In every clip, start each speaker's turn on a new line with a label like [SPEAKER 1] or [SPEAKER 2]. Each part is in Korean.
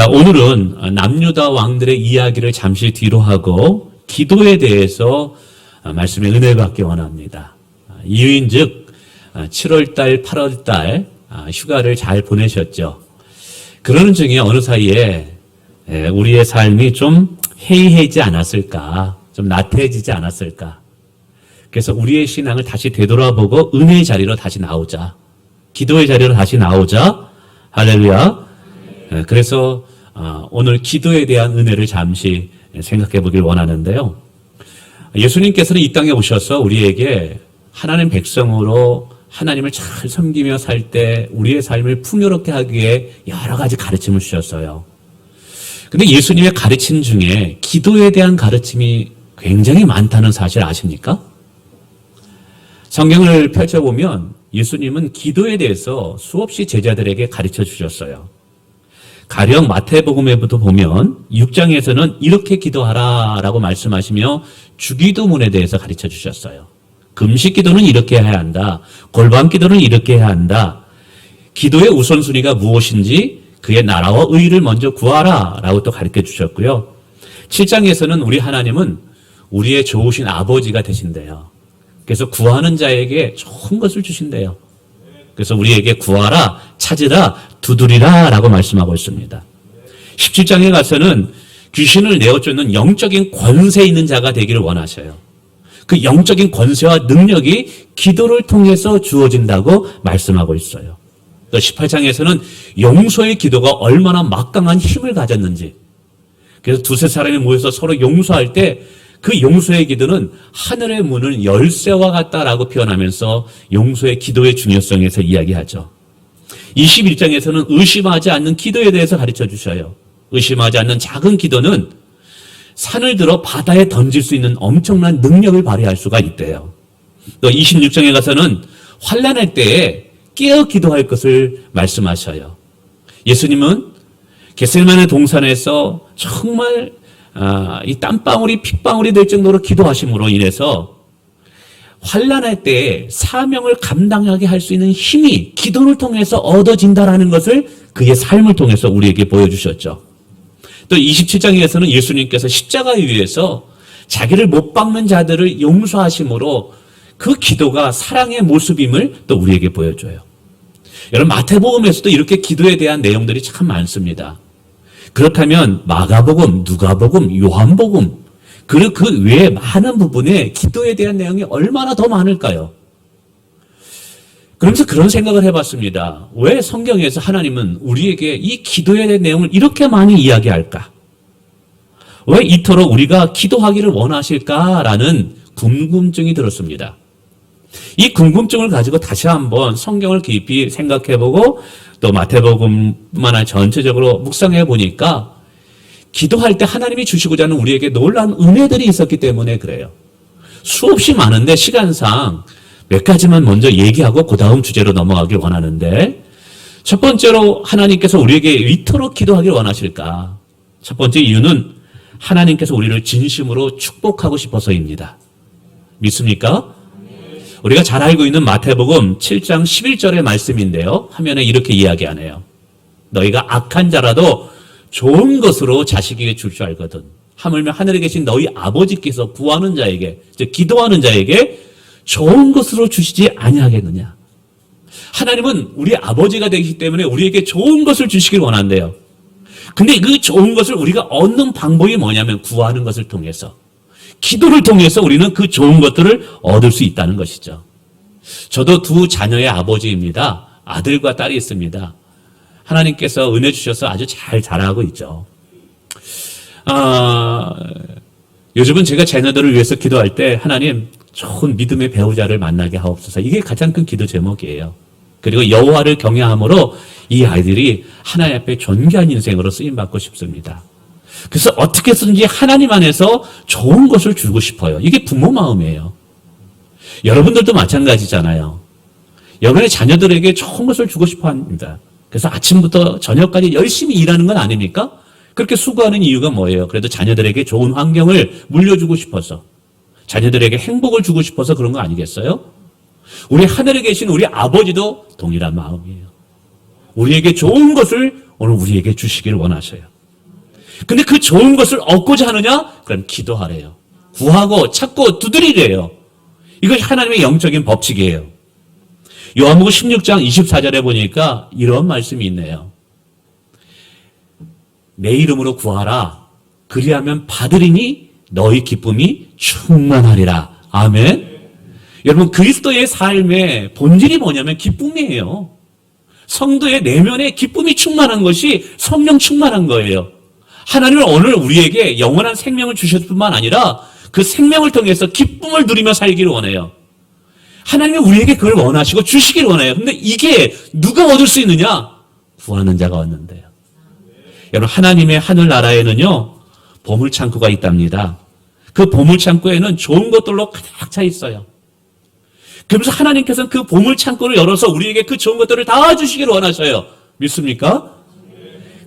[SPEAKER 1] 자, 오늘은 남유다 왕들의 이야기를 잠시 뒤로 하고 기도에 대해서 말씀의 은혜를 받기 원합니다. 이유인즉 7월달, 8월달 휴가를 잘 보내셨죠. 그러는 중에 어느 사이에 우리의 삶이 좀 해이해지지 않았을까, 좀 나태해지지 않았을까. 그래서 우리의 신앙을 다시 되돌아보고 은혜의 자리로 다시 나오자, 기도의 자리로 다시 나오자. 할렐루야. 그래서 오늘 기도에 대한 은혜를 잠시 생각해 보길 원하는데요. 예수님께서는 이 땅에 오셔서 우리에게 하나님 백성으로 하나님을 잘 섬기며 살 때 우리의 삶을 풍요롭게 하기 위해 여러 가지 가르침을 주셨어요. 근데 예수님의 가르침 중에 기도에 대한 가르침이 굉장히 많다는 사실 아십니까? 성경을 펼쳐보면 예수님은 기도에 대해서 수없이 제자들에게 가르쳐 주셨어요. 가령 마태복음에부터 보면 6장에서는 이렇게 기도하라라고 말씀하시며 주기도문에 대해서 가르쳐 주셨어요. 금식 기도는 이렇게 해야 한다. 골방 기도는 이렇게 해야 한다. 기도의 우선순위가 무엇인지 그의 나라와 의를 먼저 구하라라고 또 가르쳐 주셨고요. 7장에서는 우리 하나님은 우리의 좋으신 아버지가 되신대요. 그래서 구하는 자에게 좋은 것을 주신대요. 그래서 우리에게 구하라, 찾으라, 두드리라 라고 말씀하고 있습니다. 17장에 가서는 귀신을 내어쫓는 영적인 권세 있는 자가 되기를 원하셔요. 그 영적인 권세와 능력이 기도를 통해서 주어진다고 말씀하고 있어요. 또 18장에서는 용서의 기도가 얼마나 막강한 힘을 가졌는지, 그래서 두세 사람이 모여서 서로 용서할 때 그 용서의 기도는 하늘의 문을 열쇠와 같다라고 표현하면서 용서의 기도의 중요성에서 이야기하죠. 21장에서는 의심하지 않는 기도에 대해서 가르쳐 주셔요. 의심하지 않는 작은 기도는 산을 들어 바다에 던질 수 있는 엄청난 능력을 발휘할 수가 있대요. 또 26장에 가서는 환난할 때에 깨어 기도할 것을 말씀하셔요. 예수님은 겟세마네 동산에서 정말 이 땀방울이 핏방울이 될 정도로 기도하심으로 인해서 환난할 때에 사명을 감당하게 할 수 있는 힘이 기도를 통해서 얻어진다라는 것을 그의 삶을 통해서 우리에게 보여주셨죠. 또 27장에서는 예수님께서 십자가에 의해서 자기를 못 박는 자들을 용서하심으로 그 기도가 사랑의 모습임을 또 우리에게 보여줘요. 여러분, 마태복음에서도 이렇게 기도에 대한 내용들이 참 많습니다. 그렇다면 마가복음, 누가복음, 요한복음, 그리고 그 외에 많은 부분에 기도에 대한 내용이 얼마나 더 많을까요? 그러면서 그런 생각을 해봤습니다. 왜 성경에서 하나님은 우리에게 이 기도에 대한 내용을 이렇게 많이 이야기할까? 왜 이토록 우리가 기도하기를 원하실까라는 궁금증이 들었습니다. 이 궁금증을 가지고 다시 한번 성경을 깊이 생각해보고 또 마태복음만 아니라 전체적으로 묵상해 보니까 기도할 때 하나님이 주시고자 하는 우리에게 놀라운 은혜들이 있었기 때문에 그래요. 수없이 많은데 시간상 몇 가지만 먼저 얘기하고 그 다음 주제로 넘어가길 원하는데, 첫 번째로 하나님께서 우리에게 이토록 기도하길 원하실까? 첫 번째 이유는 하나님께서 우리를 진심으로 축복하고 싶어서입니다. 믿습니까? 우리가 잘 알고 있는 마태복음 7장 11절의 말씀인데요. 화면에 이렇게 이야기하네요. 너희가 악한 자라도 좋은 것으로 자식에게 줄 줄 알거든. 하물며 하늘에 계신 너희 아버지께서 구하는 자에게, 즉 기도하는 자에게 좋은 것으로 주시지 아니하겠느냐. 하나님은 우리 아버지가 되기 때문에 우리에게 좋은 것을 주시길 원한대요. 근데 그 좋은 것을 우리가 얻는 방법이 뭐냐면 구하는 것을 통해서, 기도를 통해서 우리는 그 좋은 것들을 얻을 수 있다는 것이죠. 저도 두 자녀의 아버지입니다. 아들과 딸이 있습니다. 하나님께서 은혜 주셔서 아주 잘 자라고 있죠. 요즘은 제가 자녀들을 위해서 기도할 때 하나님 좋은 믿음의 배우자를 만나게 하옵소서. 이게 가장 큰 기도 제목이에요. 그리고 여호와를 경외함으로 이 아이들이 하나님 앞에 존귀한 인생으로 쓰임받고 싶습니다. 그래서 어떻게든지 하나님 안에서 좋은 것을 주고 싶어요. 이게 부모 마음이에요. 여러분들도 마찬가지잖아요. 여러분의 자녀들에게 좋은 것을 주고 싶어 합니다. 그래서 아침부터 저녁까지 열심히 일하는 건 아닙니까? 그렇게 수고하는 이유가 뭐예요? 그래도 자녀들에게 좋은 환경을 물려주고 싶어서, 자녀들에게 행복을 주고 싶어서 그런 거 아니겠어요? 우리 하늘에 계신 우리 아버지도 동일한 마음이에요. 우리에게 좋은 것을 오늘 우리에게 주시기를 원하셔요. 근데 그 좋은 것을 얻고자 하느냐? 그럼 기도하래요. 구하고 찾고 두드리래요. 이것이 하나님의 영적인 법칙이에요. 요한복음 16장 24절에 보니까 이런 말씀이 있네요. 내 이름으로 구하라. 그리하면 받으리니 너희 기쁨이 충만하리라. 아멘. 여러분, 그리스도의 삶의 본질이 뭐냐면 기쁨이에요. 성도의 내면에 기쁨이 충만한 것이 성령 충만한 거예요. 하나님은 오늘 우리에게 영원한 생명을 주셨을 뿐만 아니라 그 생명을 통해서 기쁨을 누리며 살기를 원해요. 하나님은 우리에게 그걸 원하시고 주시기를 원해요. 근데 이게 누가 얻을 수 있느냐? 구하는 자가 얻는데요. 여러분, 하나님의 하늘나라에는요, 보물창고가 있답니다. 그 보물창고에는 좋은 것들로 가득 차 있어요. 그러면서 하나님께서는 그 보물창고를 열어서 우리에게 그 좋은 것들을 다 주시기를 원하셔요. 믿습니까?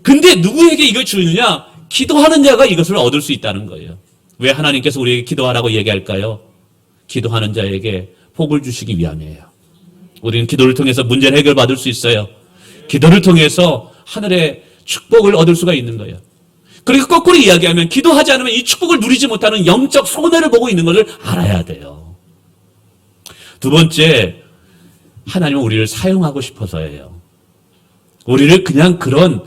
[SPEAKER 1] 근데 누구에게 이걸 주느냐? 기도하는 자가 이것을 얻을 수 있다는 거예요. 왜 하나님께서 우리에게 기도하라고 얘기할까요? 기도하는 자에게 복을 주시기 위함이에요. 우리는 기도를 통해서 문제를 해결받을 수 있어요. 기도를 통해서 하늘의 축복을 얻을 수가 있는 거예요. 그리고 거꾸로 이야기하면 기도하지 않으면 이 축복을 누리지 못하는 영적 손해를 보고 있는 것을 알아야 돼요. 두 번째, 하나님은 우리를 사용하고 싶어서예요. 우리를 그냥 그런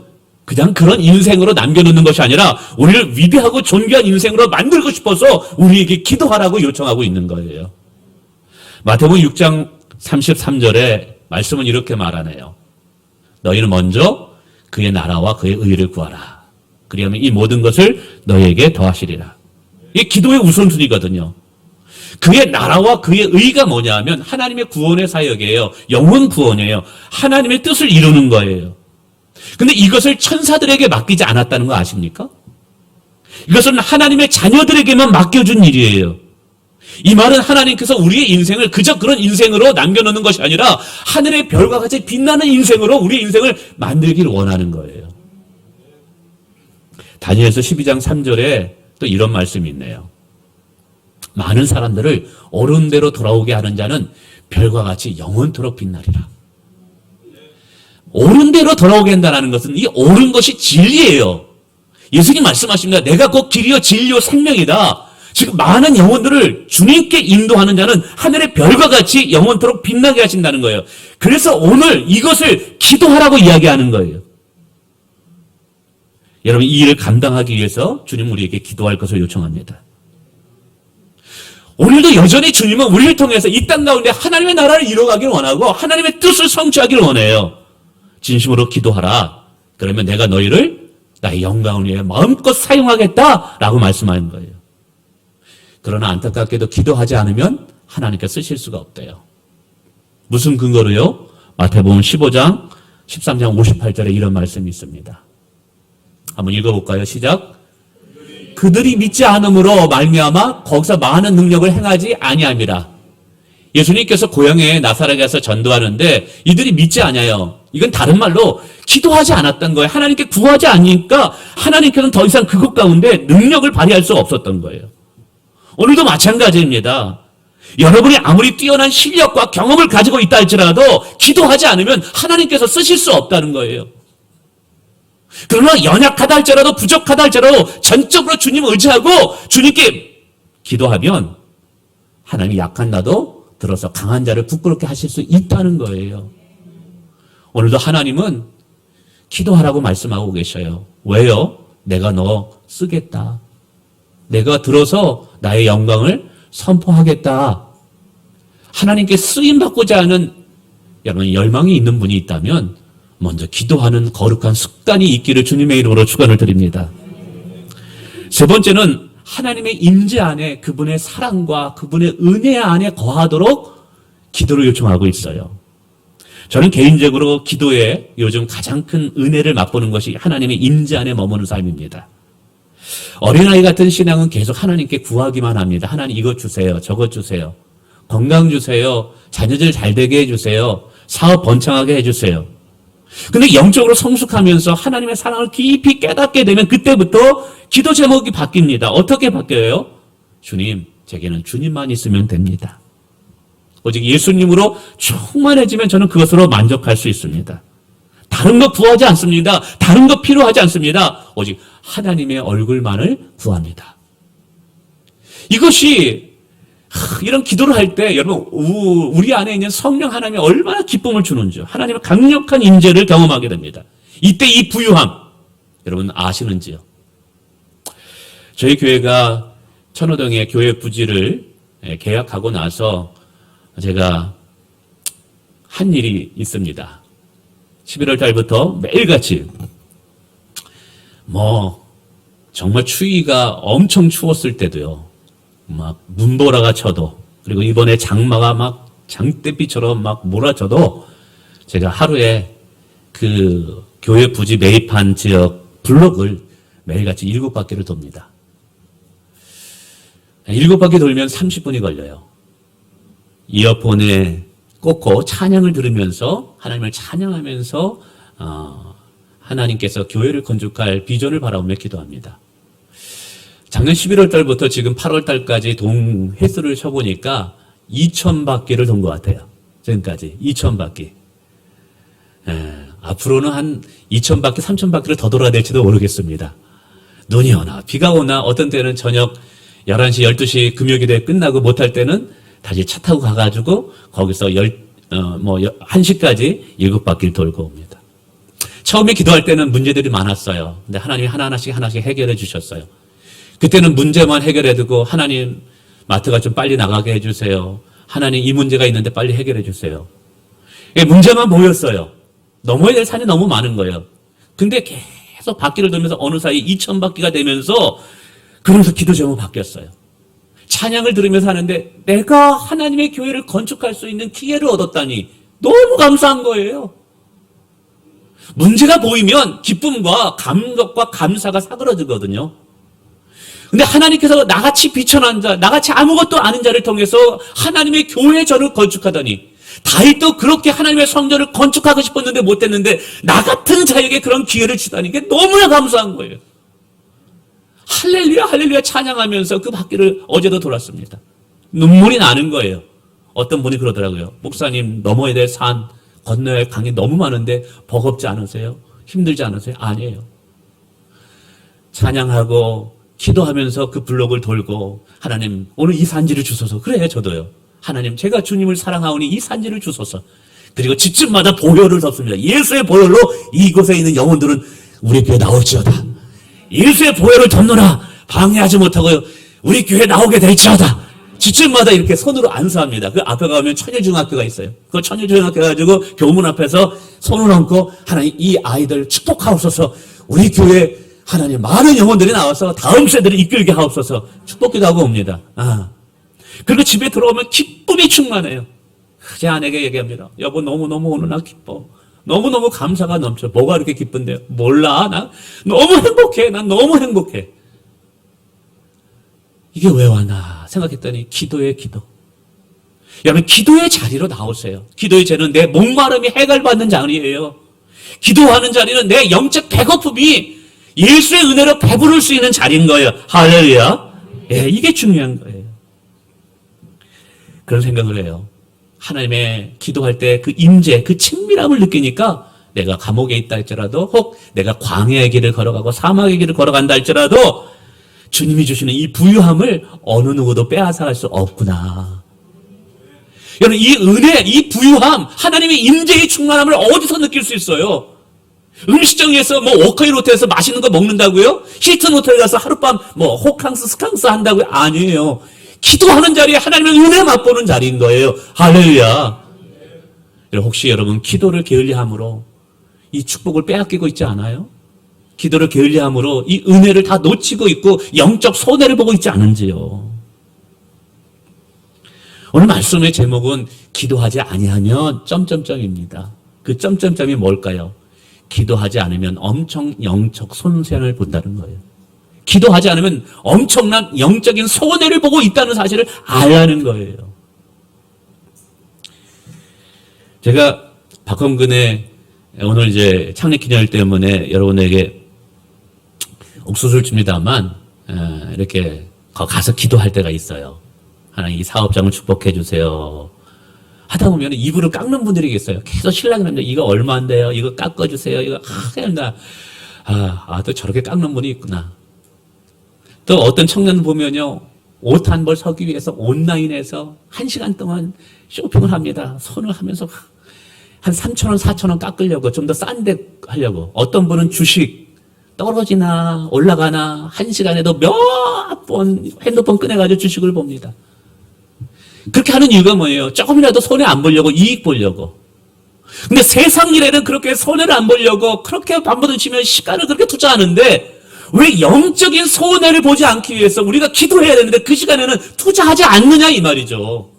[SPEAKER 1] 인생으로 남겨놓는 것이 아니라 우리를 위대하고 존귀한 인생으로 만들고 싶어서 우리에게 기도하라고 요청하고 있는 거예요. 마태복음 6장 33절에 말씀은 이렇게 말하네요. 너희는 먼저 그의 나라와 그의 의를 구하라. 그리하면 이 모든 것을 너희에게 더하시리라. 이게 기도의 우선순위거든요. 그의 나라와 그의 의가 뭐냐 하면 하나님의 구원의 사역이에요. 영혼 구원이에요. 하나님의 뜻을 이루는 거예요. 근데 이것을 천사들에게 맡기지 않았다는 거 아십니까? 이것은 하나님의 자녀들에게만 맡겨준 일이에요. 이 말은 하나님께서 우리의 인생을 그저 그런 인생으로 남겨놓는 것이 아니라 하늘의 별과 같이 빛나는 인생으로 우리의 인생을 만들기를 원하는 거예요. 다니엘서 12장 3절에 또 이런 말씀이 있네요. 많은 사람들을 옳은 대로 돌아오게 하는 자는 별과 같이 영원토록 빛나리라. 옳은 대로 돌아오게 한다는 것은 이 옳은 것이 진리예요. 예수님 말씀하십니다. 내가 곧 길이요 진리요 생명이다. 지금 많은 영혼들을 주님께 인도하는 자는 하늘의 별과 같이 영원토록 빛나게 하신다는 거예요. 그래서 오늘 이것을 기도하라고 이야기하는 거예요. 여러분, 이 일을 감당하기 위해서 주님 우리에게 기도할 것을 요청합니다. 오늘도 여전히 주님은 우리를 통해서 이 땅 가운데 하나님의 나라를 이뤄가길 원하고 하나님의 뜻을 성취하기를 원해요. 진심으로 기도하라. 그러면 내가 너희를 나의 영광을 위해 마음껏 사용하겠다라고 말씀하는 거예요. 그러나 안타깝게도 기도하지 않으면 하나님께 쓰실 수가 없대요. 무슨 근거로요? 마태복음 15장 13장 58절에 이런 말씀이 있습니다. 한번 읽어볼까요? 시작. 그들이 믿지 않음으로 말미암아 거기서 많은 능력을 행하지 아니함이라. 예수님께서 고향에 나사렛에서 전도하는데 이들이 믿지 않아요. 이건 다른 말로 기도하지 않았던 거예요. 하나님께 구하지 않으니까 하나님께서는 더 이상 그것 가운데 능력을 발휘할 수 없었던 거예요. 오늘도 마찬가지입니다. 여러분이 아무리 뛰어난 실력과 경험을 가지고 있다 할지라도 기도하지 않으면 하나님께서 쓰실 수 없다는 거예요. 그러나 연약하다 할지라도 부족하다 할지라도 전적으로 주님 의지하고 주님께 기도하면 하나님이 약한 나도 들어서 강한 자를 부끄럽게 하실 수 있다는 거예요. 오늘도 하나님은 기도하라고 말씀하고 계셔요. 왜요? 내가 너 쓰겠다. 내가 들어서 나의 영광을 선포하겠다. 하나님께 쓰임받고자 하는 여러분 열망이 있는 분이 있다면 먼저 기도하는 거룩한 습관이 있기를 주님의 이름으로 축원을 드립니다. 세 번째는 하나님의 임재 안에 그분의 사랑과 그분의 은혜 안에 거하도록 기도를 요청하고 있어요. 저는 개인적으로 기도에 요즘 가장 큰 은혜를 맛보는 것이 하나님의 임재 안에 머무는 삶입니다. 어린아이 같은 신앙은 계속 하나님께 구하기만 합니다. 하나님 이것 주세요. 저것 주세요. 건강 주세요. 자녀들 잘 되게 해주세요. 사업 번창하게 해주세요. 근데 영적으로 성숙하면서 하나님의 사랑을 깊이 깨닫게 되면 그때부터 기도 제목이 바뀝니다. 어떻게 바뀌어요? 주님, 제게는 주님만 있으면 됩니다. 오직 예수님으로 충만해지면 저는 그것으로 만족할 수 있습니다. 다른 거 구하지 않습니다. 다른 거 필요하지 않습니다. 오직 하나님의 얼굴만을 구합니다. 이것이 이런 기도를 할 때 여러분 우리 안에 있는 성령 하나님이 얼마나 기쁨을 주는지 하나님의 강력한 임재를 경험하게 됩니다. 이때 이 부유함 여러분 아시는지요? 저희 교회가 천호동의 교회 부지를 계약하고 나서 제가 한 일이 있습니다. 11월 달부터 매일같이 정말 추위가 엄청 추웠을 때도요. 막 눈보라가 쳐도 그리고 이번에 장마가 막 장대비처럼 막 몰아쳐도 제가 하루에 그 교회 부지 매입한 지역 블록을 매일같이 7바퀴를 돕니다. 7바퀴 돌면 30분이 걸려요. 이어폰에 꽂고 찬양을 들으면서 하나님을 찬양하면서 하나님께서 교회를 건축할 비전을 바라보며 기도합니다. 작년 11월 달부터 지금 8월 달까지 동 횟수를 쳐보니까 2,000바퀴를 돈 것 같아요. 지금까지 2,000바퀴. 앞으로는 한 2,000바퀴, 3,000바퀴를 더 돌아야 될지도 모르겠습니다. 눈이 오나 비가 오나 어떤 때는 저녁 11시, 12시 금요기도에 끝나고 못할 때는 다시 차 타고 가가지고 거기서 1시까지 7바퀴를 돌고 옵니다. 처음에 기도할 때는 문제들이 많았어요. 근데 하나님이 하나씩 해결해 주셨어요. 그때는 문제만 해결해 두고 하나님 마트가 좀 빨리 나가게 해주세요. 하나님 이 문제가 있는데 빨리 해결해 주세요. 문제만 보였어요. 넘어야 될 산이 너무 많은 거예요. 근데 계속 바퀴를 돌면서 어느 사이 2,000바퀴가 되면서 그러면서 기도 제목이 바뀌었어요. 찬양을 들으면서 하는데 내가 하나님의 교회를 건축할 수 있는 기회를 얻었다니 너무 감사한 거예요. 문제가 보이면 기쁨과 감격과 감사가 사그러지거든요. 근데 하나님께서 나같이 비천한 자, 나같이 아무것도 아닌 자를 통해서 하나님의 교회 전을 건축하다니 다윗도 그렇게 하나님의 성전을 건축하고 싶었는데 못했는데 나 같은 자에게 그런 기회를 주다니 게 너무나 감사한 거예요. 할렐루야 할렐루야 찬양하면서 그 바퀴를 어제도 돌았습니다. 눈물이 나는 거예요. 어떤 분이 그러더라고요. 목사님 넘어야 될 산, 건너야 할 강이 너무 많은데 버겁지 않으세요? 힘들지 않으세요? 아니에요. 찬양하고 기도하면서 그 블록을 돌고 하나님 오늘 이 산지를 주소서. 그래요 저도요. 하나님 제가 주님을 사랑하오니 이 산지를 주소서. 그리고 집집마다 보혈을 덮습니다. 예수의 보혈로 이곳에 있는 영혼들은 우리 교회 나올지어다. 예수의 보혈을 덮노라 방해하지 못하고 우리 교회 나오게 될지어다. 집집마다 이렇게 손으로 안수합니다. 그 앞에 가면 천일중학교가 있어요. 그 천일중학교 가지고 교문 앞에서 손을 얹고 하나님 이 아이들 축복하옵소서. 우리 교회 하나님 많은 영혼들이 나와서 다음 세대를 이끌게 하옵소서. 축복기도 하고 옵니다. 그리고 집에 들어오면 기쁨이 충만해요. 제 아내에게 얘기합니다. 여보 너무너무 오늘 나 기뻐. 너무너무 감사가 넘쳐. 뭐가 이렇게 기쁜데요? 몰라. 나 너무 행복해. 난 너무 행복해. 이게 왜 왔나 생각했더니 기도의 기도. 여러분 기도의 자리로 나오세요. 기도의 자리는 내 목마름이 해결받는 자리예요. 기도하는 자리는 내 영적 배고픔이 예수의 은혜로 배부를 수 있는 자리인 거예요. 할렐루야. 예, 이게 중요한 거예요. 그런 생각을 해요. 하나님의 기도할 때 그 임재, 그 친밀함을 느끼니까 내가 감옥에 있다 할지라도 혹 내가 광야의 길을 걸어가고 사막의 길을 걸어간다 할지라도 주님이 주시는 이 부유함을 어느 누구도 빼앗아갈 수 없구나. 여러분 이 은혜, 이 부유함, 하나님의 임재의 충만함을 어디서 느낄 수 있어요? 음식점에서 워커힐 호텔에서 맛있는 거 먹는다고요? 힐튼 호텔 가서 하룻밤 호캉스 스캉스 한다고요? 아니에요. 기도하는 자리에 하나님의 은혜 맛보는 자리인 거예요. 할렐루야. 혹시 여러분 기도를 게을리함으로 이 축복을 빼앗기고 있지 않아요? 기도를 게을리함으로 이 은혜를 다 놓치고 있고 영적 손해를 보고 있지 않은지요? 오늘 말씀의 제목은 기도하지 아니하면 점점점입니다. 그 점점점이 뭘까요? 기도하지 않으면 엄청 영적 손해를 본다는 거예요. 기도하지 않으면 엄청난 영적인 손해를 보고 있다는 사실을 알라는 거예요. 제가 박헌근의 오늘 이제 창립 기념일 때문에 여러분에게 옥수수를 줍니다만 이렇게 가서 기도할 때가 있어요. 하나님 이 사업장을 축복해 주세요. 하다 보면 입으로 깎는 분들이 있어요. 계속 신랑이 합니다. 이거 얼마인데요? 이거 깎아주세요. 이거 그냥 또 저렇게 깎는 분이 있구나. 또 어떤 청년 보면요, 옷 한 벌 사기 위해서 온라인에서 1시간 동안 쇼핑을 합니다. 손을 하면서 한 3,000원, 4,000원 깎으려고, 좀 더 싼 데 하려고. 어떤 분은 주식 떨어지나 올라가나 1시간에도 몇 번 핸드폰 꺼내가지고 주식을 봅니다. 그렇게 하는 이유가 뭐예요? 조금이라도 손해 안 보려고, 이익 보려고. 근데 세상 일에는 그렇게 손해를 안 보려고 그렇게 반복을 치면 시간을 그렇게 투자하는데, 왜 영적인 손해를 보지 않기 위해서 우리가 기도해야 되는데 그 시간에는 투자하지 않느냐 이 말이죠.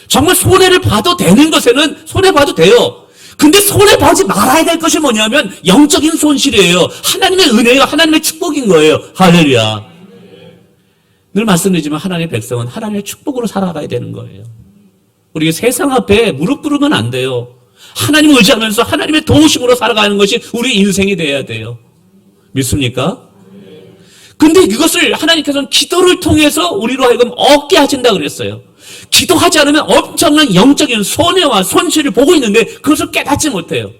[SPEAKER 1] 정말 손해를 봐도 되는 것에는 손해봐도 돼요. 근데 손해보지 말아야 될 것이 뭐냐면 영적인 손실이에요. 하나님의 은혜예요. 하나님의 축복인 거예요. 할렐루야. 늘 말씀드리지만 하나님의 백성은 하나님의 축복으로 살아가야 되는 거예요. 우리 세상 앞에 무릎 꿇으면 안 돼요. 하나님을 의지하면서 하나님의 도우심으로 살아가는 것이 우리 인생이 돼야 돼요. 믿습니까? 근데 이것을 하나님께서는 기도를 통해서 우리로 하여금 얻게 하신다 그랬어요. 기도하지 않으면 엄청난 영적인 손해와 손실을 보고 있는데 그것을 깨닫지 못해요.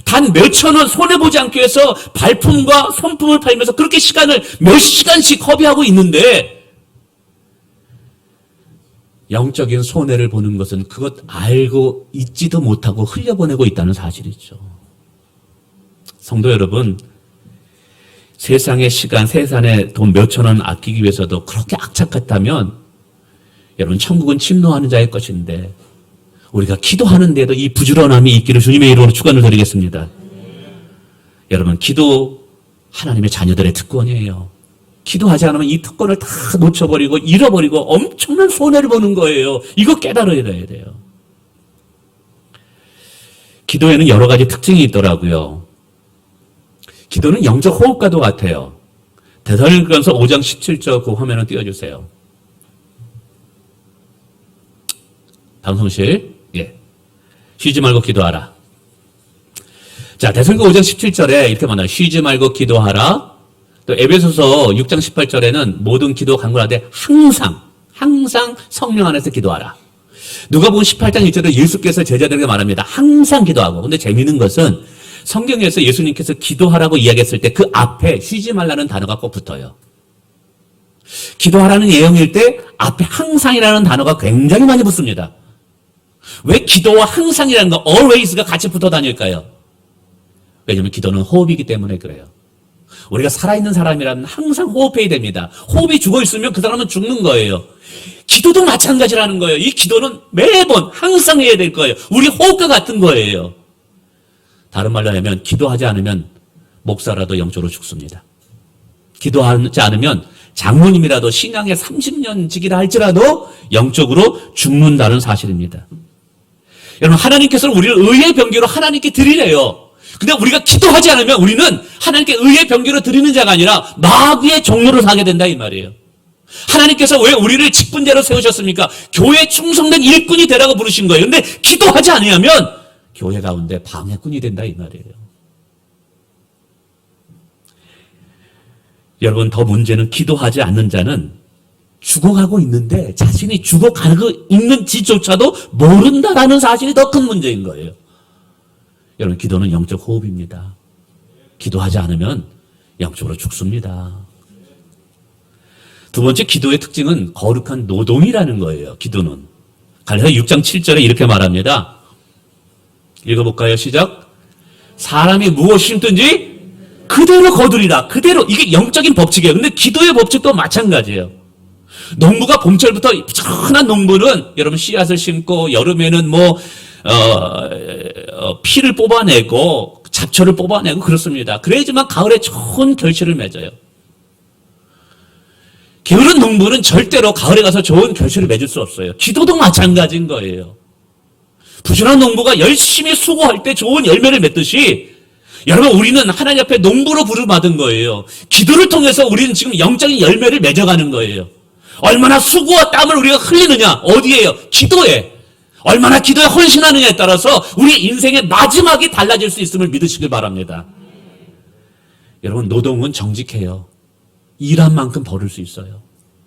[SPEAKER 1] 단 몇천 원 손해보지 않기 위해서 발품과 손품을 팔면서 그렇게 시간을 몇 시간씩 허비하고 있는데, 영적인 손해를 보는 것은 그것 알고 있지도 못하고 흘려보내고 있다는 사실이죠. 성도 여러분, 세상의 시간, 세상의 돈 몇천 원 아끼기 위해서도 그렇게 악착같다면 여러분, 천국은 침노하는 자의 것인데 우리가 기도하는데도 이 부지런함이 있기를 주님의 이름으로 축원을 드리겠습니다. 여러분, 기도 하나님의 자녀들의 특권이에요. 기도하지 않으면 이 특권을 다 놓쳐버리고 잃어버리고 엄청난 손해를 보는 거예요. 이거 깨달아야 돼요. 기도에는 여러 가지 특징이 있더라고요. 기도는 영적 호흡과도 같아요. 데살로니가서 5장 17절 그 화면을 띄워주세요. 방송실, 쉬지 말고 기도하라. 자, 데살로니가 5장 17절에 이렇게 말해요. 쉬지 말고 기도하라. 또 에베소서 6장 18절에는 모든 기도 간구하되 항상 성령 안에서 기도하라. 누가복음 18장 1절에 예수께서 제자들에게 말합니다. 항상 기도하고. 근데 재미있는 것은 성경에서 예수님께서 기도하라고 이야기했을 때 그 앞에 쉬지 말라는 단어가 꼭 붙어요. 기도하라는 예언일 때 앞에 항상이라는 단어가 굉장히 많이 붙습니다. 왜 기도와 항상이라는 거, always가 같이 붙어 다닐까요? 왜냐하면 기도는 호흡이기 때문에 그래요. 우리가 살아있는 사람이라면 항상 호흡해야 됩니다. 호흡이 죽어있으면 그 사람은 죽는 거예요. 기도도 마찬가지라는 거예요. 이 기도는 매번 항상 해야 될 거예요. 우리 호흡과 같은 거예요. 다른 말로 하면 기도하지 않으면 목사라도 영적으로 죽습니다. 기도하지 않으면 장로님이라도 신앙에 30년 지기라 할지라도 영적으로 죽는다는 사실입니다. 여러분, 하나님께서는 우리를 의의 병기로 하나님께 드리래요. 근데 우리가 기도하지 않으면 우리는 하나님께 의의 병기로 드리는 자가 아니라 마귀의 종로로 사게 된다 이 말이에요. 하나님께서 왜 우리를 직분자로 세우셨습니까? 교회에 충성된 일꾼이 되라고 부르신 거예요. 근데 기도하지 않으면 교회 가운데 방해꾼이 된다 이 말이에요. 여러분, 더 문제는 기도하지 않는 자는 죽어가고 있는데 자신이 죽어가고 있는지조차도 모른다라는 사실이 더 큰 문제인 거예요. 여러분, 기도는 영적 호흡입니다. 기도하지 않으면 영적으로 죽습니다. 두 번째, 기도의 특징은 거룩한 노동이라는 거예요. 기도는. 갈라디아 6장 7절에 이렇게 말합니다. 읽어볼까요? 시작. 사람이 무엇이 심든지 그대로 거두리라. 그대로. 이게 영적인 법칙이에요. 근데 기도의 법칙도 마찬가지예요. 농부가 봄철부터 천한 농부는 여러분 씨앗을 심고 여름에는 피를 뽑아내고 잡초를 뽑아내고 그렇습니다. 그래야지만 가을에 좋은 결실을 맺어요. 게으른 농부는 절대로 가을에 가서 좋은 결실을 맺을 수 없어요. 기도도 마찬가지인 거예요. 부지런한 농부가 열심히 수고할 때 좋은 열매를 맺듯이 여러분, 우리는 하나님 앞에 농부로 부름받은 거예요. 기도를 통해서 우리는 지금 영적인 열매를 맺어가는 거예요. 얼마나 수고와 땀을 우리가 흘리느냐, 어디에요? 기도에. 얼마나 기도에 헌신하느냐에 따라서 우리 인생의 마지막이 달라질 수 있음을 믿으시길 바랍니다. 여러분, 노동은 정직해요. 일한 만큼 벌을 수 있어요.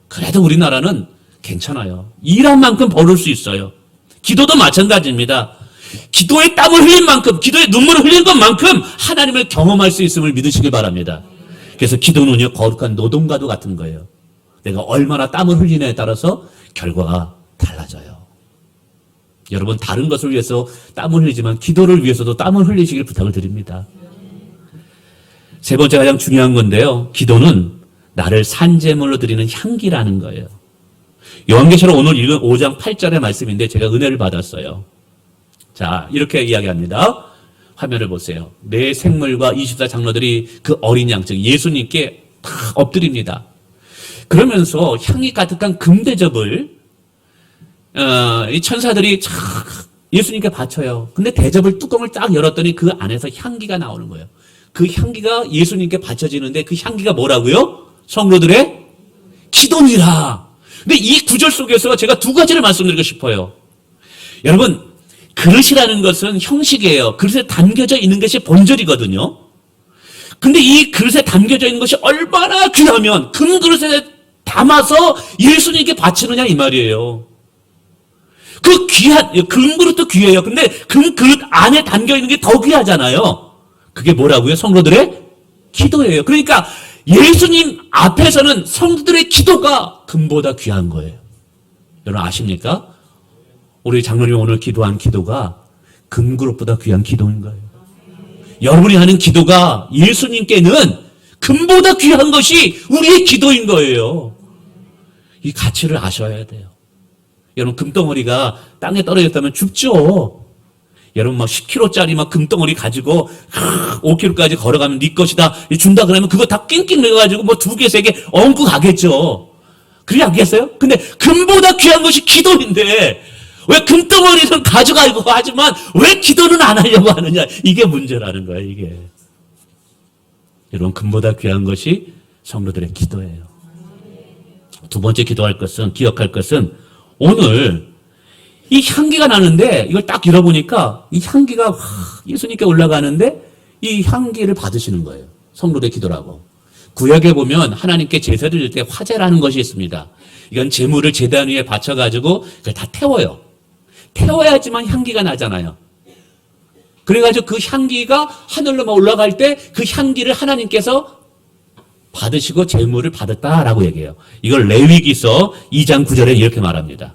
[SPEAKER 1] 그래도 우리나라는 괜찮아요. 일한 만큼 벌을 수 있어요. 기도도 마찬가지입니다. 기도에 땀을 흘린 만큼, 기도에 눈물을 흘린 것만큼 하나님을 경험할 수 있음을 믿으시길 바랍니다. 그래서 기도는요, 거룩한 노동과도 같은 거예요. 내가 얼마나 땀을 흘리냐에 따라서 결과가 달라져요. 여러분, 다른 것을 위해서 땀을 흘리지만 기도를 위해서도 땀을 흘리시길 부탁을 드립니다. 세 번째 가장 중요한 건데요. 기도는 나를 산제물로 드리는 향기라는 거예요. 요한계시록 오늘 읽은 5장 8절의 말씀인데 제가 은혜를 받았어요. 자, 이렇게 이야기합니다. 화면을 보세요. 네 생물과 24장로들이 그 어린 양, 즉 예수님께 다 엎드립니다. 그러면서 향이 가득한 금대접을 이 천사들이 예수님께 바쳐요. 근데 대접을 뚜껑을 딱 열었더니 그 안에서 향기가 나오는 거예요. 그 향기가 예수님께 바쳐지는데 그 향기가 뭐라고요? 성도들의 기도니라. 근데 이 구절 속에서 제가 두 가지를 말씀드리고 싶어요. 여러분, 그릇이라는 것은 형식이에요. 그릇에 담겨져 있는 것이 본질이거든요. 근데 이 그릇에 담겨져 있는 것이 얼마나 귀하면 금 그릇에 담아서 예수님께 바치느냐 이 말이에요. 그 귀한, 금 그릇도 귀해요. 근데 금 그릇 안에 담겨 있는 게 더 귀하잖아요. 그게 뭐라고요? 성도들의 기도예요. 그러니까 예수님 앞에서는 성도들의 기도가 금보다 귀한 거예요. 여러분 아십니까? 우리 장로님 오늘 기도한 기도가 금그릇보다 귀한 기도인 거예요. 여러분이 하는 기도가 예수님께는 금보다 귀한 것이 우리의 기도인 거예요. 이 가치를 아셔야 돼요. 여러분 금덩어리가 땅에 떨어졌다면 죽죠. 여러분 막 10kg짜리 막 금덩어리 가지고 5kg까지 걸어가면 네 것이다 준다 그러면 그거 다 낑낑 매가지고 뭐 2개, 3개 얹고 가겠죠. 그러지 않겠어요? 근데 금보다 귀한 것이 기도인데 왜 금덩어리는 가져가고 하지만 왜 기도는 안 하려고 하느냐. 이게 문제라는 거예요. 이게. 여러분 금보다 귀한 것이 성도들의 기도예요. 두 번째 기도할 것은, 기억할 것은 오늘 이 향기가 나는데 이걸 딱 열어보니까 이 향기가 예수님께 올라가는데 이 향기를 받으시는 거예요. 성도의 기도라고. 구약에 보면 하나님께 제사를 드릴 때 화제라는 것이 있습니다. 이건 제물을 제단 위에 받쳐가지고 그걸 다 태워요. 태워야지만 향기가 나잖아요. 그래가지고 그 향기가 하늘로 올라갈 때 그 향기를 하나님께서 받으시고 제물을 받았다라고 얘기해요. 이걸 레위기서 2장 9절에 이렇게 말합니다.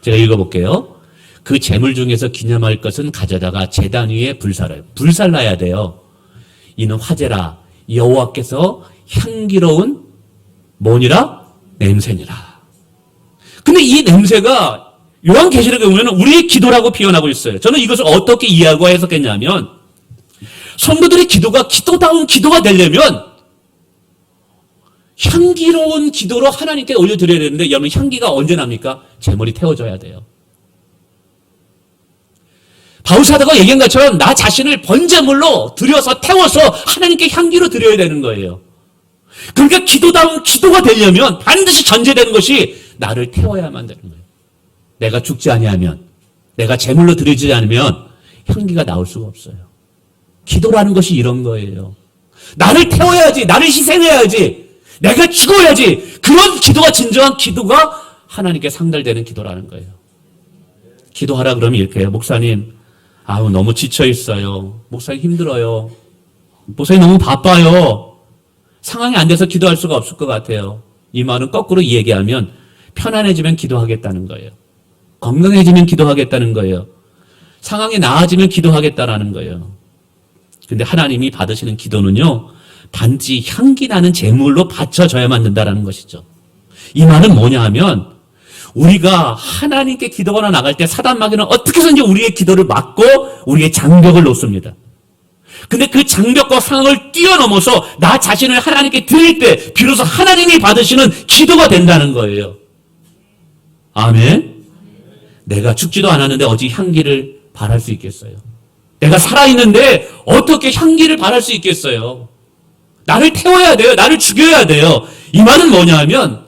[SPEAKER 1] 제가 읽어볼게요. 그 제물 중에서 기념할 것은 가져다가 제단 위에 불살아요. 불살라야 돼요. 이는 화제라 여호와께서 향기로운 뭐니라? 냄새니라. 근데 이 냄새가 요한계시록에 보면 우리의 기도라고 표현하고 있어요. 저는 이것을 어떻게 이해하고 해석했냐면 성도들의 기도가 기도다운 기도가 되려면 향기로운 기도로 하나님께 올려드려야 되는데 여러분 향기가 언제 납니까? 제물이 태워져야 돼요. 바울사도가 얘기한 것처럼 나 자신을 번제물로 드려서 태워서 하나님께 향기로 드려야 되는 거예요. 그러니까 기도다운 기도가 되려면 반드시 전제되는 것이 나를 태워야만 되는 거예요. 내가 죽지 아니하면, 내가 제물로 드리지 않으면 향기가 나올 수가 없어요. 기도라는 것이 이런 거예요. 나를 태워야지, 나를 희생해야지, 내가 죽어야지. 그런 기도가 진정한 기도가 하나님께 상달되는 기도라는 거예요. 기도하라 그러면 이렇게 해요. 목사님, 아우 너무 지쳐 있어요. 목사님 힘들어요. 목사님 너무 바빠요. 상황이 안 돼서 기도할 수가 없을 것 같아요. 이 말은 거꾸로 얘기하면 편안해지면 기도하겠다는 거예요. 건강해지면 기도하겠다는 거예요. 상황이 나아지면 기도하겠다라는 거예요. 근데 하나님이 받으시는 기도는요, 단지 향기 나는 제물로 바쳐져야만 된다라는 것이죠. 이 말은 뭐냐 하면, 우리가 하나님께 기도하러 나갈 때 사단 마귀는 어떻게 해서든지 우리의 기도를 막고 우리의 장벽을 놓습니다. 근데 그 장벽과 상황을 뛰어넘어서 나 자신을 하나님께 드릴 때 비로소 하나님이 받으시는 기도가 된다는 거예요. 아멘. 내가 죽지도 않았는데 어찌 향기를 바랄 수 있겠어요? 내가 살아있는데 어떻게 향기를 바랄 수 있겠어요? 나를 태워야 돼요. 나를 죽여야 돼요. 이 말은 뭐냐 하면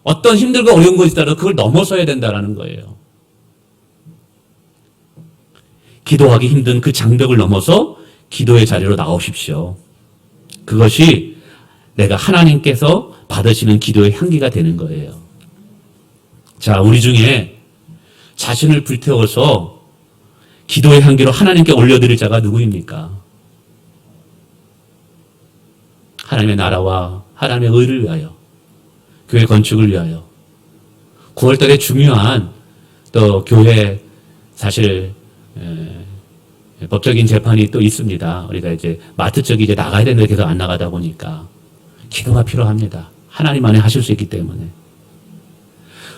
[SPEAKER 1] 어떤 힘들고 어려운 것이 있다면 그걸 넘어서야 된다는 거예요. 기도하기 힘든 그 장벽을 넘어서 기도의 자리로 나오십시오. 그것이 내가 하나님께서 받으시는 기도의 향기가 되는 거예요. 자, 우리 중에 자신을 불태워서 기도의 향기로 하나님께 올려드릴 자가 누구입니까? 하나님의 나라와 하나님의 의를 위하여, 교회 건축을 위하여. 9월달에 중요한 또 교회 사실 법적인 재판이 또 있습니다. 우리가 이제 마트 쪽이 이제 나가야 되는데 계속 안 나가다 보니까 기도가 필요합니다. 하나님만이 하실 수 있기 때문에.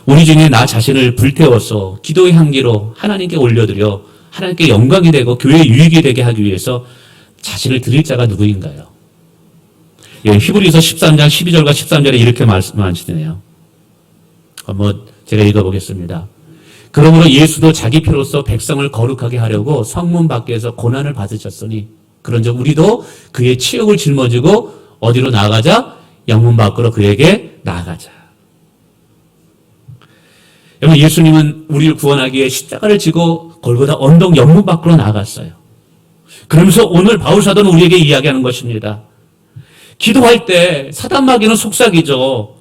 [SPEAKER 1] 우리 중에 나 자신을 불태워서 기도의 향기로 하나님께 올려드려 하나님께 영광이 되고 교회에 유익이 되게 하기 위해서 자신을 드릴 자가 누구인가요? 예, 히브리서 13장 12절과 13절에 이렇게 말씀하시네요. 한번 제가 읽어보겠습니다. 그러므로 예수도 자기 피로써 백성을 거룩하게 하려고 성문 밖에서 고난을 받으셨으니 그런즉 우리도 그의 치욕을 짊어지고 어디로 나가자? 영문 밖으로 그에게 나가자. 여러분, 예수님은 우리를 구원하기 위해 십자가를 지고 골고다 언덕 영문 밖으로 나갔어요. 그러면서 오늘 바울사도는 우리에게 이야기하는 것입니다. 기도할 때 사단 마귀는 속삭이죠.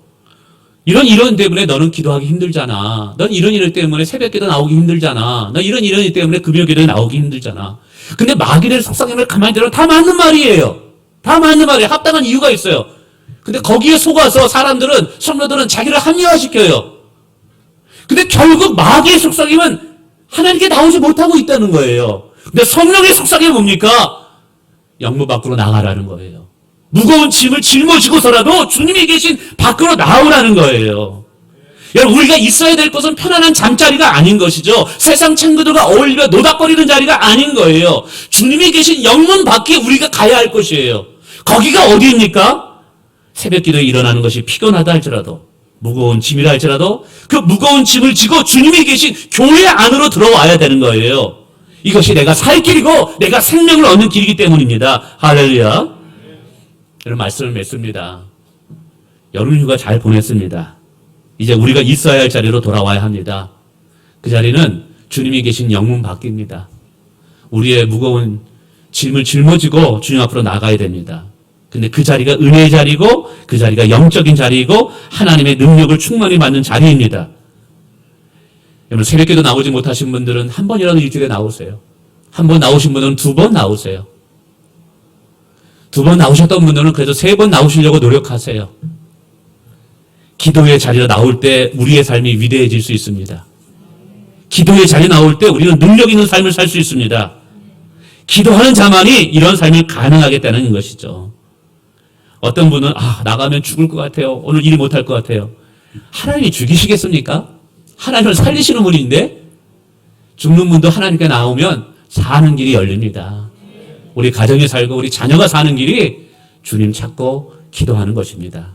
[SPEAKER 1] 이런 때문에 너는 기도하기 힘들잖아. 넌 이런 때문에 새벽기도 나오기 힘들잖아. 넌 이런 때문에 금요기도 나오기 힘들잖아. 근데 마귀를 속삭임을 가만히 들으면 다 맞는 말이에요. 다 맞는 말이에요. 합당한 이유가 있어요. 근데 거기에 속아서 사람들은, 성도들은 자기를 합리화시켜요. 근데 결국 마귀의 속삭임은 하나님께 나오지 못하고 있다는 거예요. 근데 성령의 속삭임이 뭡니까? 영문 밖으로 나가라는 거예요. 무거운 짐을 짊어지고서라도 주님이 계신 밖으로 나오라는 거예요. 여러분, 우리가 있어야 될 것은 편안한 잠자리가 아닌 것이죠. 세상 친구들과 어울리며 노닥거리는 자리가 아닌 거예요. 주님이 계신 영문 밖에 우리가 가야 할 것이에요. 거기가 어디입니까? 새벽 기도에 일어나는 것이 피곤하다 할지라도, 무거운 짐이라 할지라도 그 무거운 짐을 지고 주님이 계신 교회 안으로 들어와야 되는 거예요. 이것이 내가 살 길이고 내가 생명을 얻는 길이기 때문입니다. 할렐루야. 이런 말씀을 맺습니다. 여름휴가 잘 보냈습니다. 이제 우리가 있어야 할 자리로 돌아와야 합니다. 그 자리는 주님이 계신 영문 밖입니다. 우리의 무거운 짐을 짊어지고 주님 앞으로 나가야 됩니다. 근데 그 자리가 은혜의 자리고 그 자리가 영적인 자리이고 하나님의 능력을 충만히 받는 자리입니다. 여러분, 새벽기도 나오지 못하신 분들은 한 번이라도 일주일에 나오세요. 한 번 나오신 분들은 2번 나오세요. 2번 나오셨던 분들은 그래도 3번 나오시려고 노력하세요. 기도의 자리로 나올 때 우리의 삶이 위대해질 수 있습니다. 기도의 자리에 나올 때 우리는 능력 있는 삶을 살 수 있습니다. 기도하는 자만이 이런 삶을 가능하겠다는 것이죠. 어떤 분은 나가면 죽을 것 같아요. 오늘 일 못할 것 같아요. 하나님이 죽이시겠습니까? 하나님을 살리시는 분인데 죽는 분도 하나님께 나오면 사는 길이 열립니다. 우리 가정이 살고 우리 자녀가 사는 길이 주님 찾고 기도하는 것입니다.